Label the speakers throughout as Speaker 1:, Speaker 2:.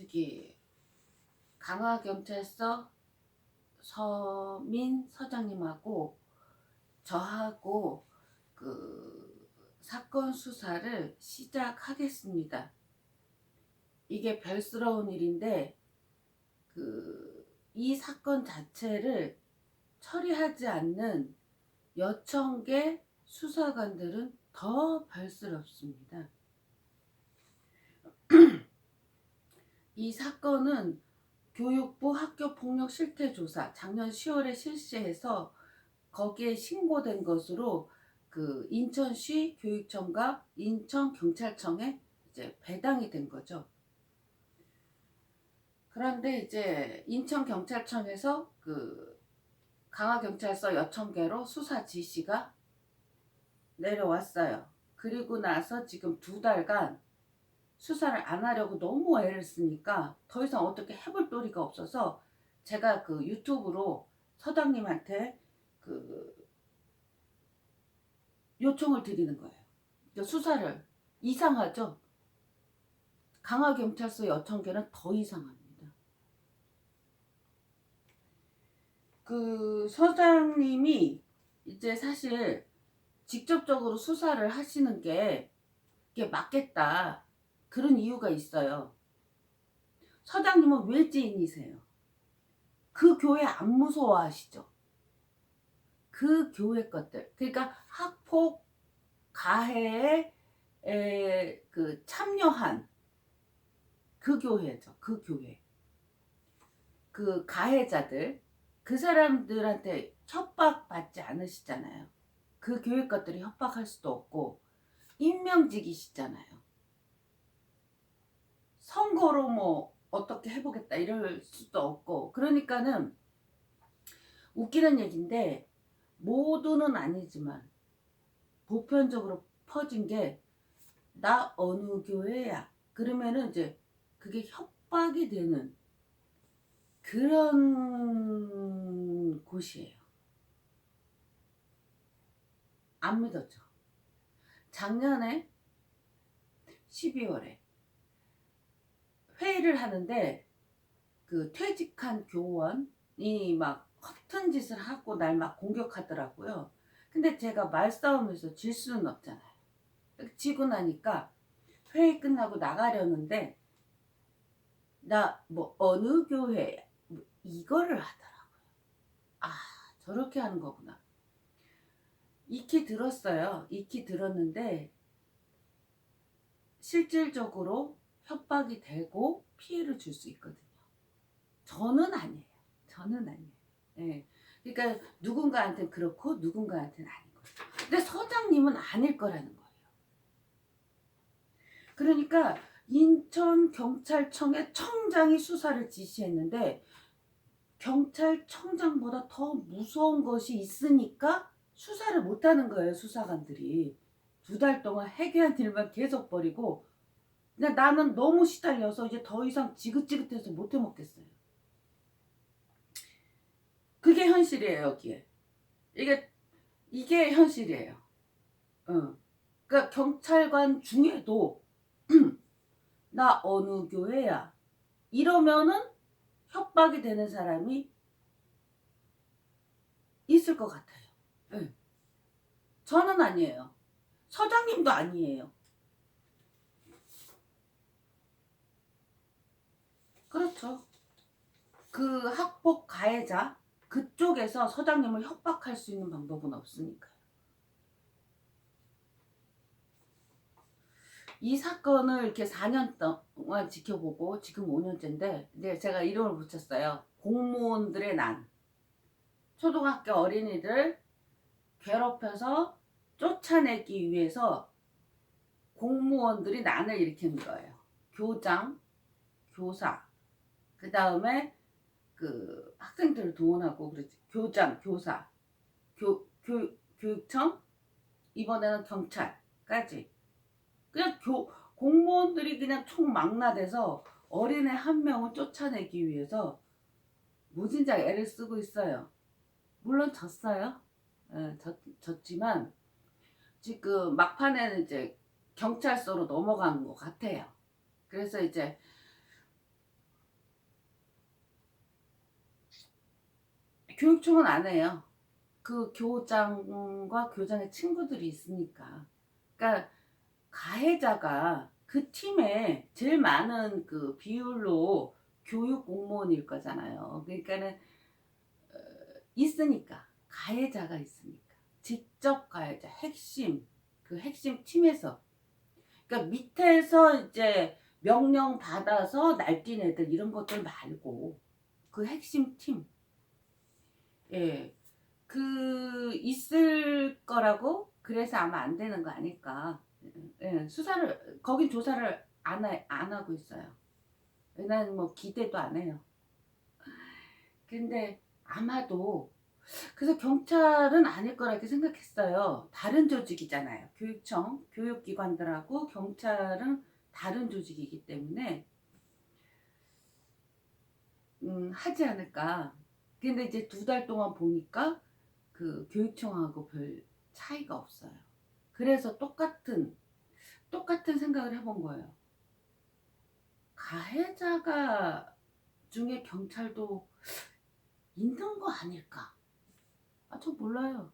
Speaker 1: 저기 강화경찰서 서민 서장님하고 저하고 그 사건 수사를 시작하겠습니다. 이게 별스러운 일인데 이 사건 자체를 처리하지 않는 여천개 수사관들은 더 별스럽습니다. 이 사건은 교육부 학교폭력 실태조사 작년 10월에 실시해서 거기에 신고된 것으로 그 인천시 교육청과 인천경찰청에 이제 배당이 된 거죠. 그런데 이제 인천경찰청에서 그 강화경찰서 여천개로 수사 지시가 내려왔어요. 그리고 나서 지금 2달간 수사를 안 하려고 너무 애를 쓰니까 더 이상 어떻게 해볼 도리가 없어서 제가 그 유튜브로 서장님한테 그 요청을 드리는 거예요. 수사를. 이상하죠? 강화경찰서 여천개는 더 이상합니다. 그 서장님이 이제 사실 직접적으로 수사를 하시는 게 이게 맞겠다. 그런 이유가 있어요. 서장님은 외지인이세요. 그 교회 안 무서워하시죠? 그 교회 것들. 그러니까 학폭 가해에 그 참여한 그 교회죠. 그 교회. 그 가해자들. 그 사람들한테 협박받지 않으시잖아요. 그 교회 것들이 협박할 수도 없고 임명직이시잖아요. 선거로 뭐 어떻게 해보겠다 이럴 수도 없고 그러니까는 웃기는 얘기인데 모두는 아니지만 보편적으로 퍼진 게 나 어느 교회야 그러면은 이제 그게 협박이 되는 그런 곳이에요. 안 믿었죠. 작년에 12월에 회의를 하는데 그 퇴직한 교원이 막 허튼 짓을 하고 날 막 공격하더라고요. 근데 제가 말싸움에서 질 수는 없잖아요. 지고 나니까 회의 끝나고 나가려는데 나 뭐 어느 교회 뭐 이거를 하더라고요. 아 저렇게 하는 거구나. 익히 들었어요. 익히 들었는데 실질적으로 협박이 되고 피해를 줄 수 있거든요. 저는 아니에요. 저는 아니에요. 예. 그러니까 누군가한테는 그렇고 누군가한테는 아닌 거예요. 근데 서장님은 아닐 거라는 거예요. 그러니까 인천경찰청의 청장이 수사를 지시했는데 경찰청장보다 더 무서운 것이 있으니까 수사를 못하는 거예요. 수사관들이. 2달 동안 해괴한 일만 계속 벌이고 그냥 나는 너무 시달려서 이제 더 이상 지긋지긋해서 못 해먹겠어요. 그게 현실이에요. 여기에. 이게 현실이에요. 그러니까 경찰관 중에도 나 어느 교회야 이러면은 협박이 되는 사람이 있을 것 같아요. 네. 저는 아니에요. 서장님도 아니에요. 그렇죠. 그 학폭 가해자 그쪽에서 서장님을 협박할 수 있는 방법은 없으니까요. 이 사건을 이렇게 4년 동안 지켜보고 지금 5년째인데 이제 제가 이름을 붙였어요. 공무원들의 난. 초등학교 어린이들 괴롭혀서 쫓아내기 위해서 공무원들이 난을 일으키는 거예요. 교장, 교사, 그 다음에 그 학생들을 동원하고 그러지. 교장, 교사, 교육청, 이번에는 경찰까지. 그냥 공무원들이 그냥 총망라돼서 어린애 한 명을 쫓아내기 위해서 무진장 애를 쓰고 있어요. 물론 졌어요. 예, 졌지만 지금 막판에는 이제 경찰서로 넘어가는 것 같아요. 그래서 이제 교육청은 안 해요. 그 교장과 교장의 친구들이 있으니까. 그러니까 가해자가 그 팀에 제일 많은 그 비율로 교육 공무원일 거잖아요. 그러니까는 있으니까 가해자가 있으니까 직접 가해자 핵심 그 핵심 팀에서 그러니까 밑에서 이제 명령 받아서 날뛴 애들 이런 것들 말고 그 핵심 팀 예. 그 있을 거라고 그래서 아마 안 되는 거 아닐까. 예. 수사를 거긴 조사를 안 하고 있어요. 나는 뭐 기대도 안 해요. 근데 아마도 그래서 경찰은 아닐 거라고 생각했어요. 다른 조직이잖아요. 교육청, 교육기관들하고 경찰은 다른 조직이기 때문에 하지 않을까. 근데 이제 2달 동안 보니까 그 교육청하고 별 차이가 없어요. 그래서 똑같은 생각을 해본 거예요. 가해자가 중에 경찰도 있는 거 아닐까? 아, 저 몰라요.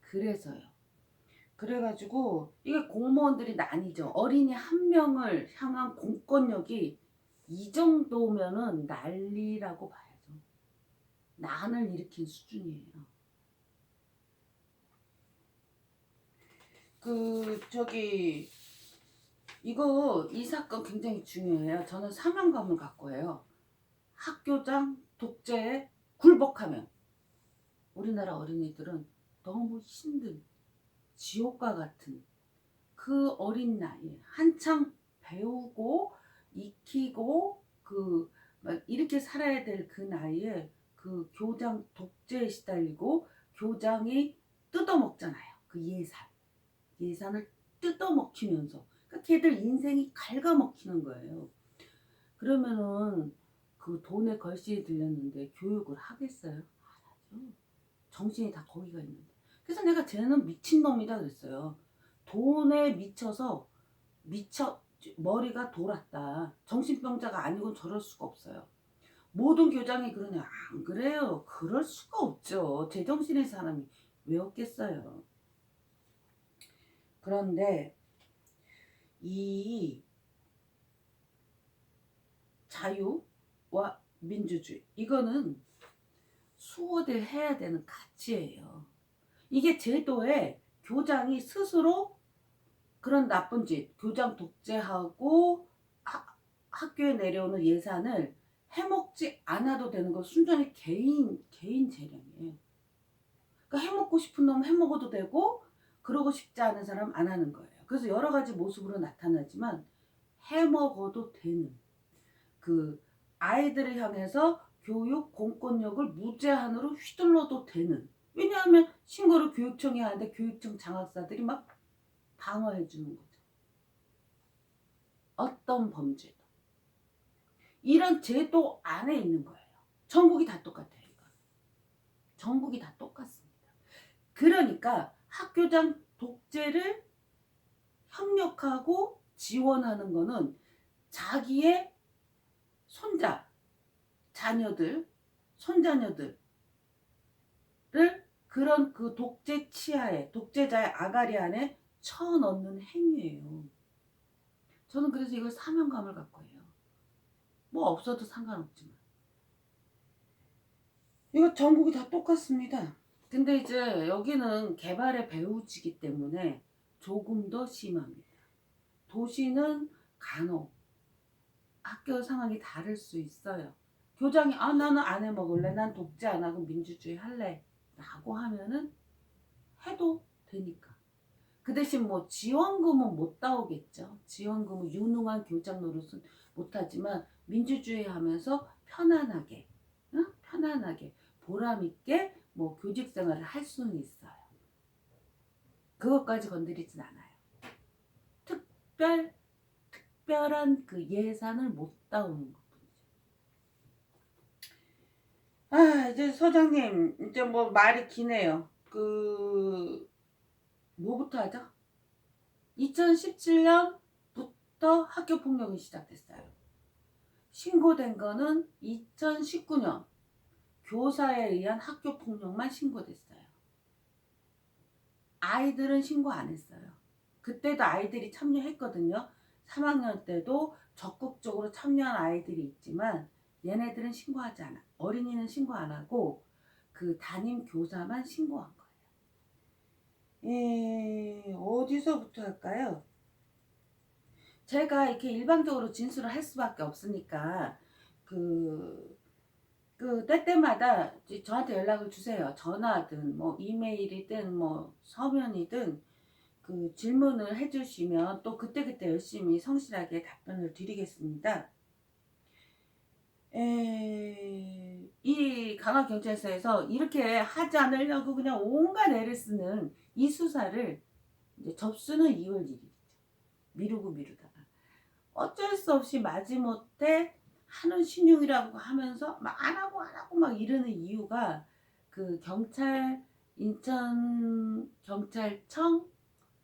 Speaker 1: 그래서요. 그래가지고 이게 공무원들이 나뉘죠. 어린이 한 명을 향한 공권력이 이 정도면은 난리라고 봐야죠. 난을 일으킨 수준이에요. 이 사건 굉장히 중요해요. 저는 사명감을 갖고 해요. 학교장 독재에 굴복하면 우리나라 어린이들은 너무 힘든 지옥과 같은 그 어린 나이에 한창 배우고 익히고 그 막 이렇게 살아야 될 그 나이에 그 교장 독재에 시달리고 교장이 뜯어먹잖아요. 그 예산을 뜯어먹히면서 그러니까 걔들 인생이 갉아먹히는 거예요. 그러면은 그 돈에 걸실이 들렸는데 교육을 하겠어요? 안 하죠. 정신이 다 거기가 있는데. 그래서 내가 쟤는 미친놈이다 그랬어요. 돈에 미쳐 머리가 돌았다. 정신병자가 아니고 저럴 수가 없어요. 모든 교장이 그러냐? 안 그래요. 그럴 수가 없죠. 제정신의 사람이 왜 없겠어요. 그런데 이 자유와 민주주의 이거는 수호대해야 되는 가치예요. 이게 제도에 교장이 스스로 그런 나쁜 짓, 교장 독재하고 학교에 내려오는 예산을 해먹지 않아도 되는 거 순전히 개인 재량이에요. 그러니까 해먹고 싶은 놈 해먹어도 되고 그러고 싶지 않은 사람 안 하는 거예요. 그래서 여러 가지 모습으로 나타나지만 해먹어도 되는 그 아이들을 향해서 교육 공권력을 무제한으로 휘둘러도 되는 왜냐하면 신고를 교육청이 하는데 교육청 장학사들이 막 방어해 주는 거죠. 어떤 범죄도. 이런 제도 안에 있는 거예요. 전국이 다 똑같아요. 이거. 전국이 다 똑같습니다. 그러니까 학교장 독재를 협력하고 지원하는 거는 자기의 손자녀들을 그런 그 독재 치하에 독재자의 아가리 안에 쳐넣는 행위예요. 저는 그래서 이걸 사명감을 갖고 해요. 뭐 없어도 상관없지만. 이거 전국이 다 똑같습니다. 근데 이제 여기는 개발의 배후지기 때문에 조금 더 심합니다. 도시는 간혹 학교 상황이 다를 수 있어요. 교장이 나는 안 해먹을래. 난 독재 안 하고 민주주의 할래. 라고 하면은 해도 되니까. 그 대신 뭐 지원금은 못 따오겠죠. 지원금은 유능한 교장 노릇은 못하지만 민주주의 하면서 편안하게 편안하게 보람있게 뭐 교직 생활을 할 수는 있어요. 그것까지 건드리진 않아요. 특별한 그 예산을 못 따오는 것뿐이죠. 이제 서장님 이제 뭐 말이 기네요. 뭐부터 하죠? 2017년부터 학교 폭력이 시작됐어요. 신고된 거는 2019년 교사에 의한 학교 폭력만 신고됐어요. 아이들은 신고 안 했어요. 그때도 아이들이 참여했거든요. 3학년 때도 적극적으로 참여한 아이들이 있지만 얘네들은 신고하지 않아. 어린이는 신고 안 하고 그 담임 교사만 신고한 거예요. 어디서부터 할까요? 제가 이렇게 일방적으로 진술을 할 수밖에 없으니까 그 때때마다 저한테 연락을 주세요. 전화든 뭐 이메일이든 뭐 서면이든 그 질문을 해주시면 또 그때그때 열심히 성실하게 답변을 드리겠습니다. 이 강화경찰서에서 이렇게 하지 않으려고 그냥 온갖 애를 쓰는 이 수사를 이제 접수는 2월 1일이죠. 미루다가 어쩔 수 없이 마지못해 하는 신용이라고 하면서 막 안 하고 막 이러는 이유가 그 인천 경찰청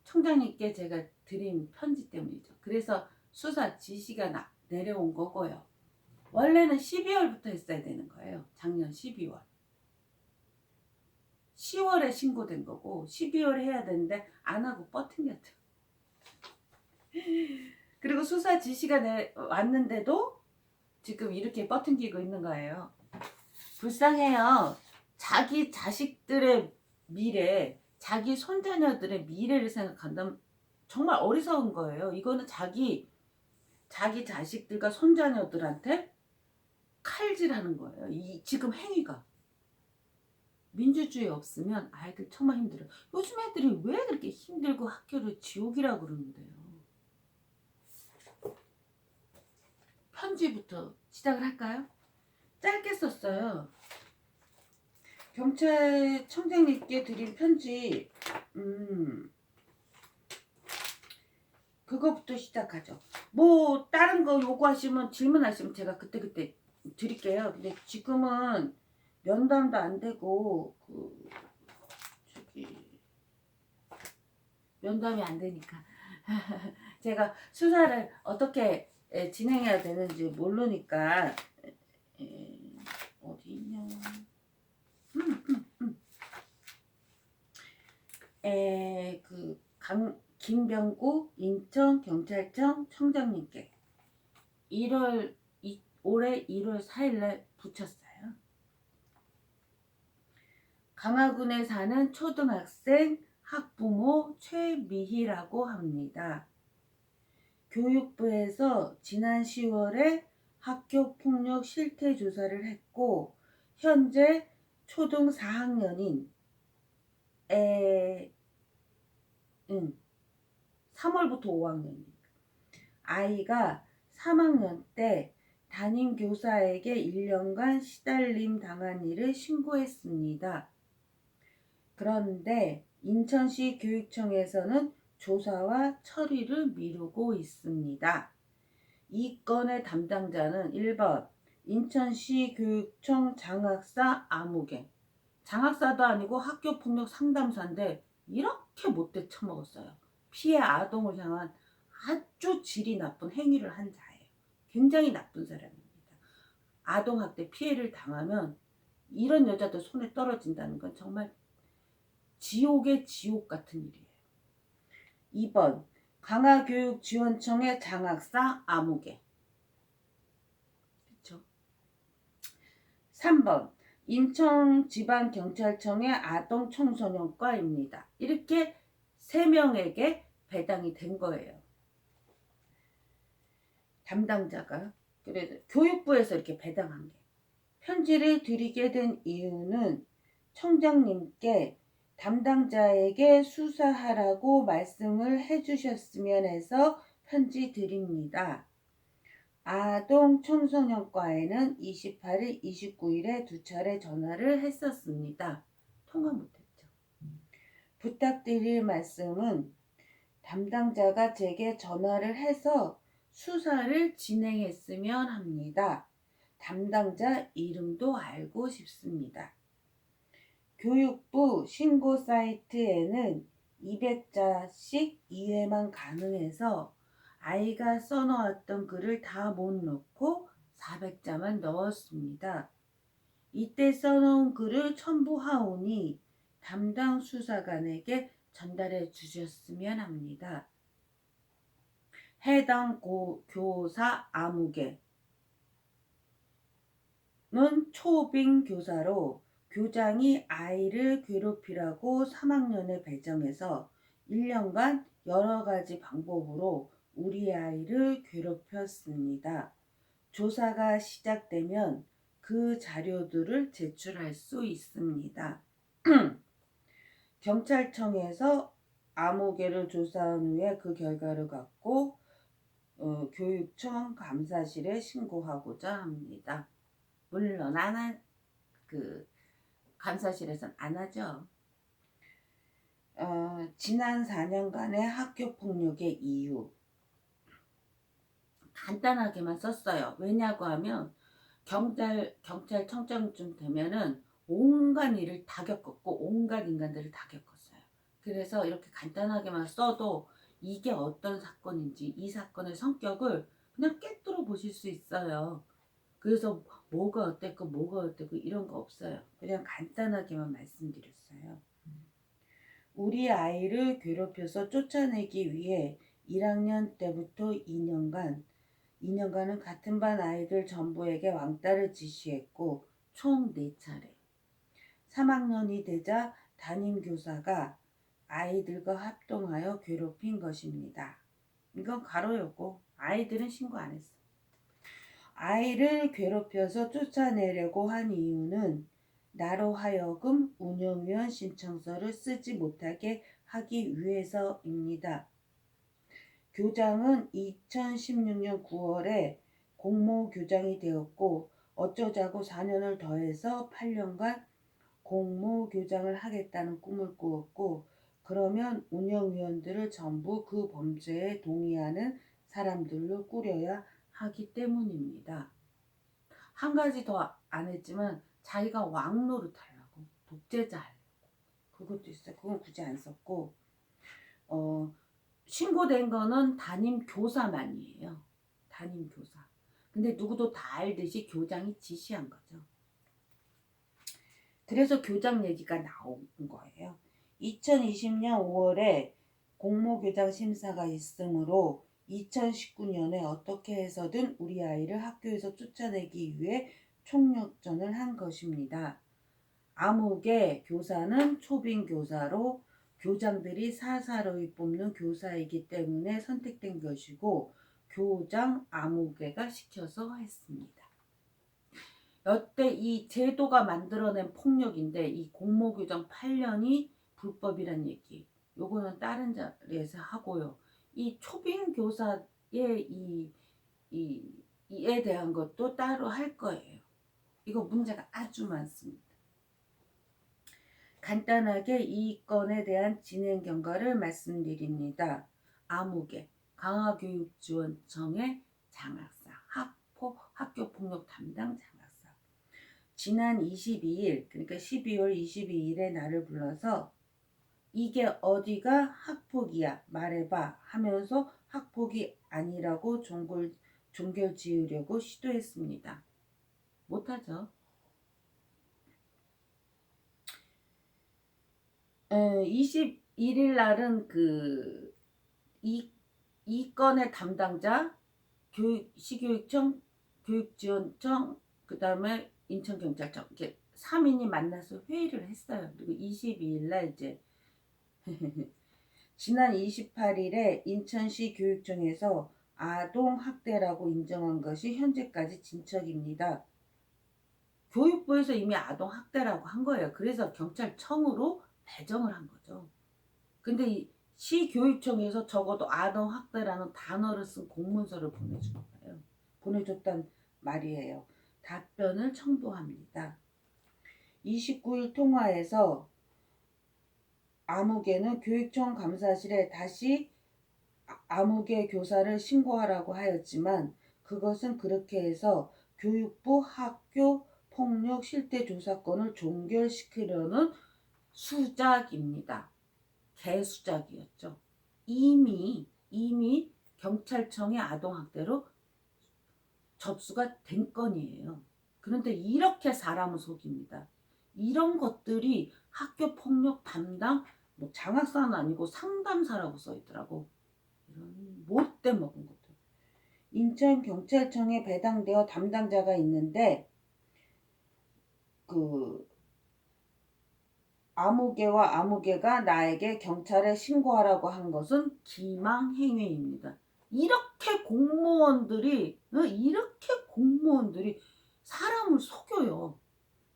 Speaker 1: 총장님께 제가 드린 편지 때문이죠. 그래서 수사 지시가 내려온 거고요. 원래는 12월부터 했어야 되는 거예요. 작년 12월. 10월에 신고된 거고 12월에 해야 되는데 안 하고 버틴겼죠. 그리고 수사 지시가 왔는데도 지금 이렇게 버팅기고 있는 거예요. 불쌍해요. 자기 자식들의 미래, 자기 손자녀들의 미래를 생각한다면 정말 어리석은 거예요. 이거는 자기 자식들과 손자녀들한테 칼질하는 거예요. 이 지금 행위가. 민주주의 없으면 아이들 정말 힘들어요. 요즘 애들이 왜 그렇게 힘들고 학교를 지옥이라고 그러는데요. 편지부터 시작을 할까요? 짧게 썼어요. 경찰청장님께 드린 편지, 그거부터 시작하죠. 뭐 다른 거 요구하시면 질문하시면 제가 그때그때 드릴게요. 근데 지금은 면담도 안 되고 면담이 안 되니까 제가 수사를 어떻게 진행해야 되는지 모르니까 어디 있냐? 김병구 인천경찰청 청장님께 올해 1월 4일날 붙였어요. 강화군에 사는 초등학생 학부모 최미희라고 합니다. 교육부에서 지난 10월에 학교폭력 실태 조사를 했고 현재 초등 4학년인 3월부터 5학년입니다. 아이가 3학년 때 담임 교사에게 1년간 시달림 당한 일을 신고했습니다. 그런데 인천시 교육청에서는 조사와 처리를 미루고 있습니다. 이 건의 담당자는 1번 인천시 교육청 장학사 아무개. 장학사도 아니고 학교폭력 상담사인데 이렇게 못돼 처먹었어요. 피해 아동을 향한 아주 질이 나쁜 행위를 한 자예요. 굉장히 나쁜 사람입니다. 아동학대 피해를 당하면 이런 여자들 손에 떨어진다는 건 정말 지옥의 지옥 같은 일이에요. 2번 강화교육지원청의 장학사 아무개. 그렇죠? 3번 인천지방경찰청의 아동청소년과입니다. 이렇게 3명에게 배당이 된 거예요. 담당자가. 그래서 교육부에서 이렇게 배당한 게. 편지를 드리게 된 이유는 청장님께 담당자에게 수사하라고 말씀을 해주셨으면 해서 편지 드립니다. 아동 청소년과에는 28일, 29일에 2차례 전화를 했었습니다. 통화 못했죠. 부탁드릴 말씀은 담당자가 제게 전화를 해서 수사를 진행했으면 합니다. 담당자 이름도 알고 싶습니다. 교육부 신고 사이트에는 200자씩 이해만 가능해서 아이가 써놓았던 글을 다 못 넣고 400자만 넣었습니다. 이때 써놓은 글을 첨부하오니 담당 수사관에게 전달해 주셨으면 합니다. 해당 교사 아무개는 초빙 교사로 교장이 아이를 괴롭히라고 3학년에 배정해서 1년간 여러 가지 방법으로 우리 아이를 괴롭혔습니다. 조사가 시작되면 그 자료들을 제출할 수 있습니다. 경찰청에서 아무개를 조사한 후에 그 결과를 갖고 교육청 감사실에 신고하고자 합니다. 물론 감사실에서는 안 하죠. 지난 4년간의 학교 폭력의 이유 간단하게만 썼어요. 왜냐고 하면 경찰청장쯤 되면은 온갖 일을 다 겪었고 온갖 인간들을 다 겪었어요. 그래서 이렇게 간단하게만 써도 이게 어떤 사건인지 이 사건의 성격을 그냥 꿰뚫어 보실 수 있어요. 그래서 뭐가 어땠고 이런 거 없어요. 그냥 간단하게만 말씀드렸어요. 우리 아이를 괴롭혀서 쫓아내기 위해 1학년 때부터 2년간은 같은 반 아이들 전부에게 왕따를 지시했고 총 4차례. 3학년이 되자 담임교사가 아이들과 합동하여 괴롭힌 것입니다. 이건 가로였고 아이들은 신고 안 했어. 아이를 괴롭혀서 쫓아내려고 한 이유는 나로 하여금 운영위원 신청서를 쓰지 못하게 하기 위해서입니다. 교장은 2016년 9월에 공모교장이 되었고 어쩌자고 4년을 더해서 8년간 공모교장을 하겠다는 꿈을 꾸었고 그러면 운영위원들을 전부 그 범죄에 동의하는 사람들로 꾸려야 하기 때문입니다. 한 가지 더 안 했지만 자기가 왕 노릇하려고 독재자 하려고 그것도 있어요. 그건 굳이 안 썼고 신고된 거는 담임 교사만이에요. 담임 교사. 근데 누구도 다 알듯이 교장이 지시한 거죠. 그래서 교장 얘기가 나온 거예요. 2020년 5월에 공모교장 심사가 있으므로 2019년에 어떻게 해서든 우리 아이를 학교에서 쫓아내기 위해 총력전을 한 것입니다. 아무개 교사는 초빙 교사로 교장들이 사사로이 뽑는 교사이기 때문에 선택된 것이고 교장 아무개가 시켜서 했습니다. 여태 이 제도가 만들어낸 폭력인데 이 공모교장 8년이 불법이란 얘기. 요거는 다른 자리에서 하고요. 이 초빙 교사의 이에 대한 것도 따로 할 거예요. 이거 문제가 아주 많습니다. 간단하게 이 건에 대한 진행 경과를 말씀드립니다. 아무개 강화교육지원청의 장학사 학교폭력 담당 장학사 지난 22일 그러니까 12월 22일에 나를 불러서 이게 어디가 학폭이야 말해봐 하면서 학폭이 아니라고 종결 지으려고 시도했습니다. 못하죠. 21일 날은 이 건의 담당자 시교육청, 교육지원청, 그 다음에 인천경찰청 이렇게 3인이 만나서 회의를 했어요. 그리고 22일 날 이제 지난 28일에 인천시 교육청에서 아동학대라고 인정한 것이 현재까지 진척입니다. 교육부에서 이미 아동학대라고 한 거예요. 그래서 경찰청으로 배정을 한 거죠. 근데 이 시교육청에서 적어도 아동학대라는 단어를 쓴 공문서를 보내준 거예요. 보내줬단 말이에요. 답변을 첨부합니다. 29일 통화에서 아무개는 교육청 감사실에 다시 아무개 교사를 신고하라고 하였지만 그것은 그렇게 해서 교육부 학교 폭력 실태 조사건을 종결시키려는 수작입니다. 개수작이었죠. 이미 경찰청의 아동학대로 접수가 된 건이에요. 그런데 이렇게 사람을 속입니다. 이런 것들이 학교 폭력 담당 뭐 장학사는 아니고 상담사라고 써 있더라고. 이런 못돼 먹은 것들. 인천경찰청에 배당되어 담당자가 있는데 그 아무개와 아무개가 나에게 경찰에 신고하라고 한 것은 기망행위입니다. 이렇게 공무원들이 사람을 속여요.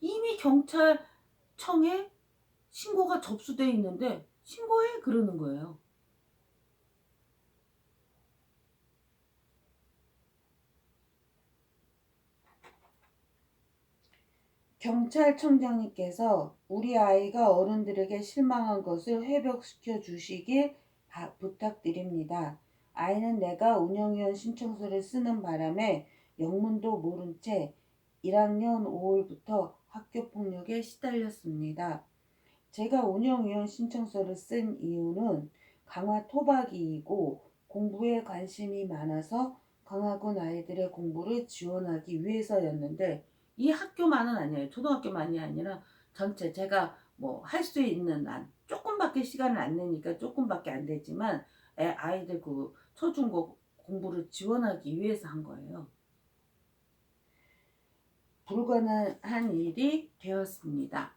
Speaker 1: 이미 경찰청에 신고가 접수돼 있는데 신고해 그러는 거예요. 경찰청장님께서 우리 아이가 어른들에게 실망한 것을 회복시켜 주시길 부탁드립니다. 아이는 내가 운영위원 신청서를 쓰는 바람에 영문도 모른 채 1학년 5월부터 학교폭력에 시달렸습니다. 제가 운영위원 신청서를 쓴 이유는 강화 토박이이고 공부에 관심이 많아서 강화군 아이들의 공부를 지원하기 위해서였는데 이 학교만은 아니에요. 초등학교만이 아니라 전체 제가 뭐 할 수 있는 한 조금밖에 시간을 안 내니까 조금밖에 안 되지만 아이들 그 초중고 공부를 지원하기 위해서 한 거예요. 불가능한 일이 되었습니다.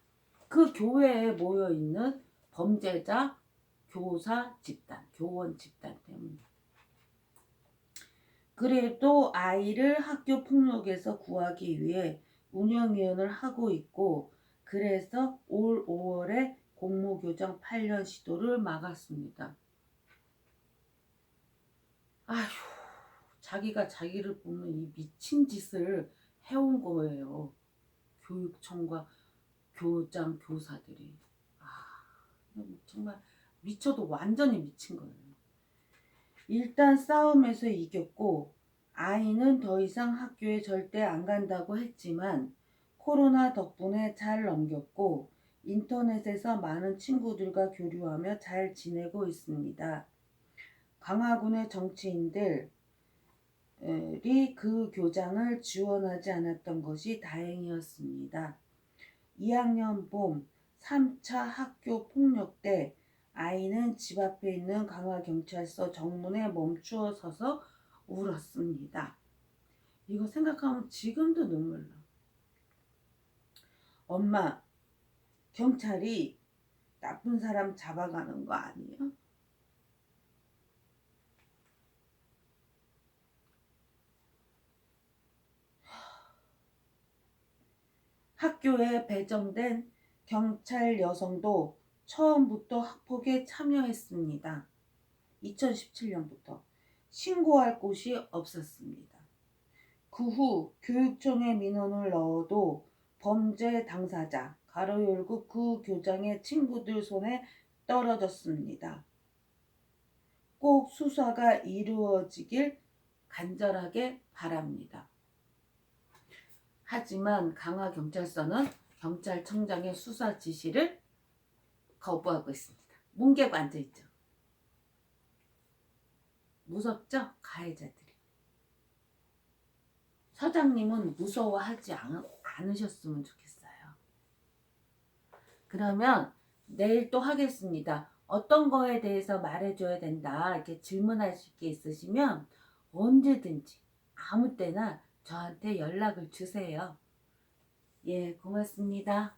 Speaker 1: 그 교회에 모여있는 범죄자 교사 집단, 교원 집단 때문에. 그래도 아이를 학교 폭력에서 구하기 위해 운영위원을 하고 있고 그래서 올 5월에 공모교정 8년 시도를 막았습니다. 아휴, 자기가 자기를 보는 이 미친 짓을 해온 거예요. 교육청과 교장, 교사들이. 정말 미쳐도 완전히 미친 거예요. 일단 싸움에서 이겼고 아이는 더 이상 학교에 절대 안 간다고 했지만 코로나 덕분에 잘 넘겼고 인터넷에서 많은 친구들과 교류하며 잘 지내고 있습니다. 강화군의 정치인들이 그 교장을 지원하지 않았던 것이 다행이었습니다. 2학년 봄 3차 학교 폭력 때 아이는 집 앞에 있는 강화경찰서 정문에 멈추어 서서 울었습니다. 이거 생각하면 지금도 눈물 나. 엄마, 경찰이 나쁜 사람 잡아가는 거 아니에요? 학교에 배정된 경찰 여성도 처음부터 학폭에 참여했습니다. 2017년부터 신고할 곳이 없었습니다. 그 후 교육청에 민원을 넣어도 범죄 당사자 가로 열고 그 교장의 친구들 손에 떨어졌습니다. 꼭 수사가 이루어지길 간절하게 바랍니다. 하지만 강화경찰서는 경찰청장의 수사 지시를 거부하고 있습니다. 뭉개고 앉아있죠. 무섭죠? 가해자들이. 서장님은 무서워하지 않으셨으면 좋겠어요. 그러면 내일 또 하겠습니다. 어떤 거에 대해서 말해줘야 된다 이렇게 질문하실 게 있으시면 언제든지 아무 때나 저한테 연락을 주세요. 예, 고맙습니다.